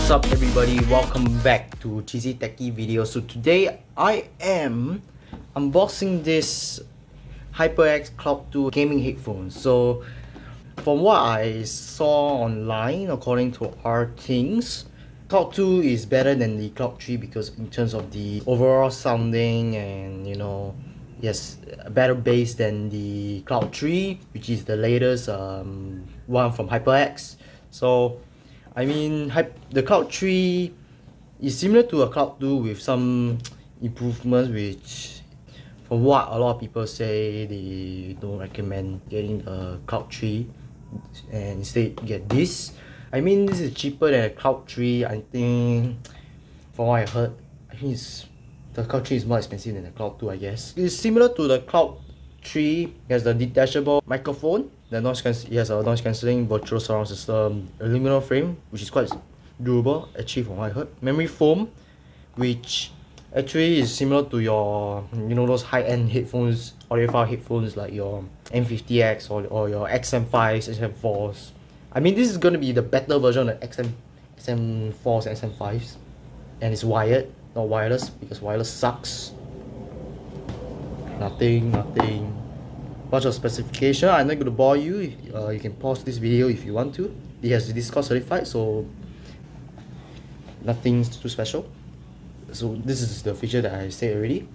What's up everybody, welcome back to Cheesy Techie video. So today I am unboxing this HyperX Cloud II gaming headphones. So from what I saw online, according to our things, Cloud 2 is better than the Cloud 3 because in terms of the overall sounding and yes, a better bass than the Cloud 3, which is the latest one from HyperX. So I mean, the Cloud 3 is similar to a Cloud 2 with some improvements, which from what a lot of people say, they don't recommend getting the Cloud 3 and instead get this. I mean, this is cheaper than a Cloud 3. I think, from what I heard, I think the Cloud 3 is more expensive than the Cloud 2, I guess. It's similar to the Cloud 3. It has the detachable microphone. It has a noise cancelling virtual surround system, aluminum frame, which is quite durable actually from what I heard. Memory foam, which actually is similar to your those high-end headphones, audiophile headphones like your M50X or your XM5s, XM4s. I mean, this is gonna be the better version of the XM4s, XM5s, and it's wired, not wireless, because wireless sucks. Nothing. Bunch of specification. I'm not going to bore you. You can pause this video if you want to. It has Discord certified, so nothing too special. So this is the feature that I said already.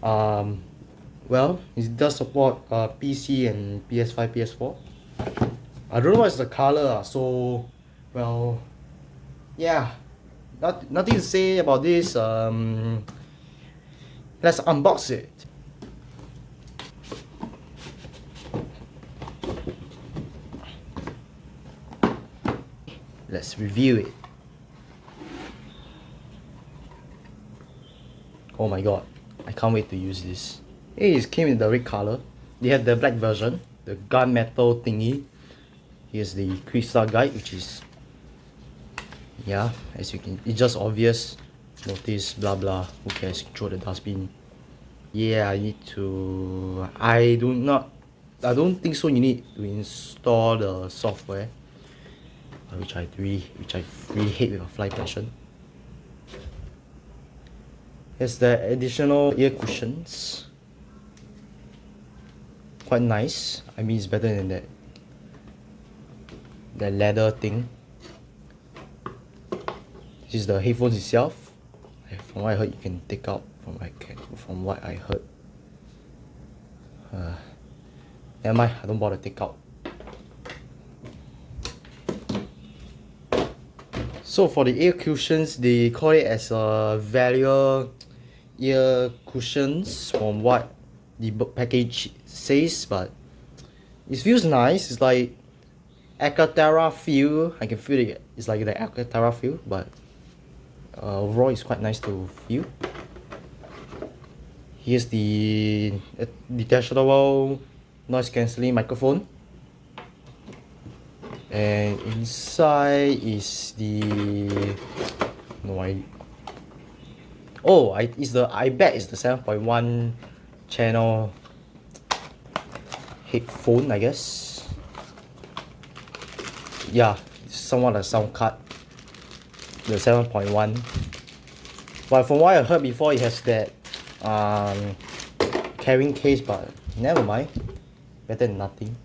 Well, it does support PC and PS5, PS4. I don't know what's the color. So, well, yeah, nothing to say about this. Let's unbox it. Let's review it. Oh my god, I can't wait to use this. It came in the red color. They have the black version, the gunmetal thingy. Here's the quick start guide, which is, yeah, as you can, it's just obvious. Notice, blah blah, who cares, throw the dustbin. Yeah, I need to, I don't think so you need to install the software. Which I really hate with a fly passion. Here's the additional ear cushions. Quite nice. I mean, it's better than that leather thing. This is the headphones itself. From what I heard, you can take out. From what I heard. Never mind, I don't bother take out. So for the ear cushions, they call it as a value ear cushions from what the package says, but it feels nice. It's like Alcantara feel. I can feel it. It's like the Alcantara feel, but overall it's quite nice to feel. Here's the detachable noise cancelling microphone. And inside is the I bet it's the 7.1 channel headphone, I guess. Yeah, it's somewhat a sound card, the 7.1. But from what I heard before, it has that carrying case, but never mind, better than nothing.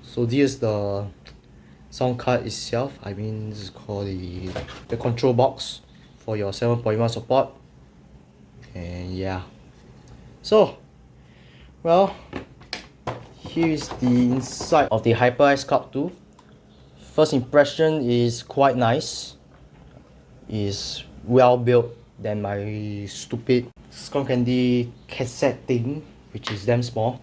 So this is the sound card itself. I mean, this is called the control box for your 7.1 support. And yeah, so well, here is the inside of the HyperX Cloud II. First impression is quite nice. Is well built than my stupid Skull Candy cassette thing, which is damn small.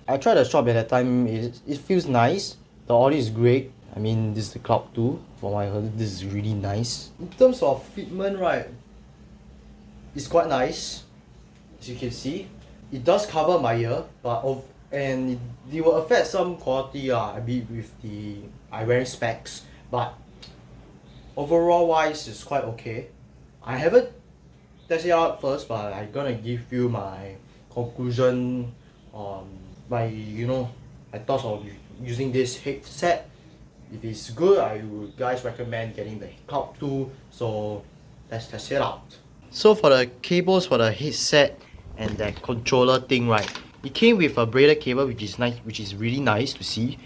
I tried the shop at that time. It feels nice. The audio is great. I mean, this is the Cloud 2. From what I heard, this is really nice. In terms of fitment, right, it's quite nice. As you can see, it does cover my ear, and it will affect some quality. I mean, with I wearing specs, but overall wise, it's quite okay. I haven't tested it out first, but I'm gonna give you my conclusion on my thoughts of using this headset if it's good, I would guys recommend getting the Cloud 2. So let's test it out. So for the cables for the headset and that controller thing, right? It came with a braided cable, which is nice, which is really nice to see.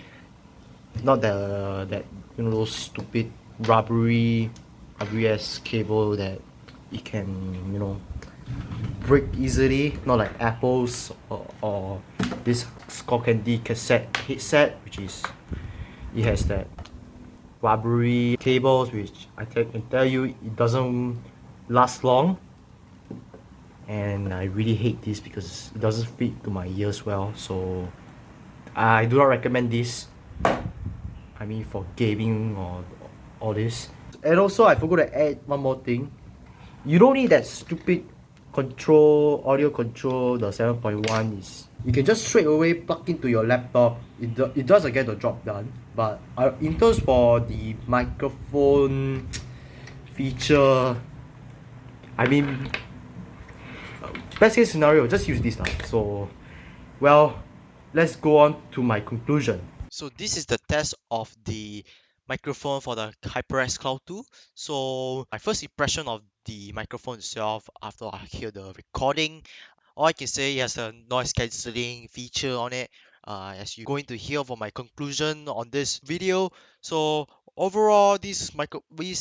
Not that you know, those stupid rubbery ass cable that it can, you know, break easily. Not like Apple's or this Skull Candy cassette headset, which is, it has that rubbery cables, which I can tell you it doesn't last long. And I really hate this because it doesn't fit to my ears well. So I do not recommend this. I mean, for gaming or all this. And also I forgot to add one more thing. You don't need that stupid audio control. The 7.1 is, you can just straight away plug into your laptop. It doesn't get the job done. But in terms for the microphone feature, I mean, best case scenario, just use this now. So, well, let's go on to my conclusion. So this is the test of the microphone for the HyperX Cloud II. So my first impression of the microphone itself after I hear the recording, all I can say it has a noise cancelling feature on it. As you're going to hear for my conclusion on this video. So overall, this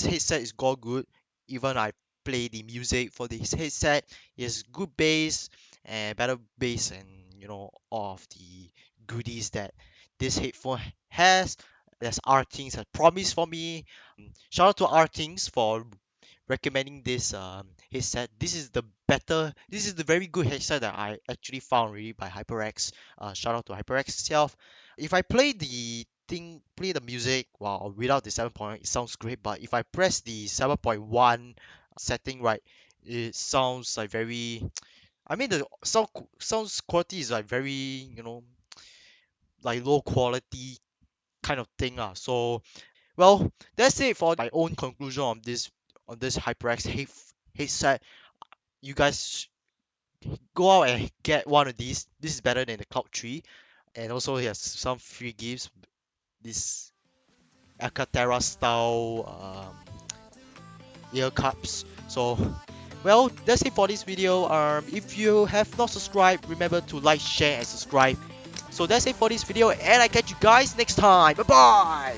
headset is all good. Even I play the music for this headset, it has good bass and better bass, and all of the goodies that this headphone has. There's Artings has promised for me. Shout out to Artings for recommending this headset. This is the very good headset that I actually found really by HyperX. Shout out to HyperX itself. If I play the music while without the 7.1, it sounds great. But if I press the 7.1 setting, right, it sounds like very. I mean the sounds quality is like very like low quality kind of thing lah. So well, that's it for my own conclusion on this HyperX headset. You guys go out and get one of these. This is better than the Cloud 3, and also he has some free gifts. This Alcantara style ear cups. So well, that's it for this video. If you have not subscribed, remember to like, share, and subscribe. So that's it for this video, and I catch you guys next time. Bye bye.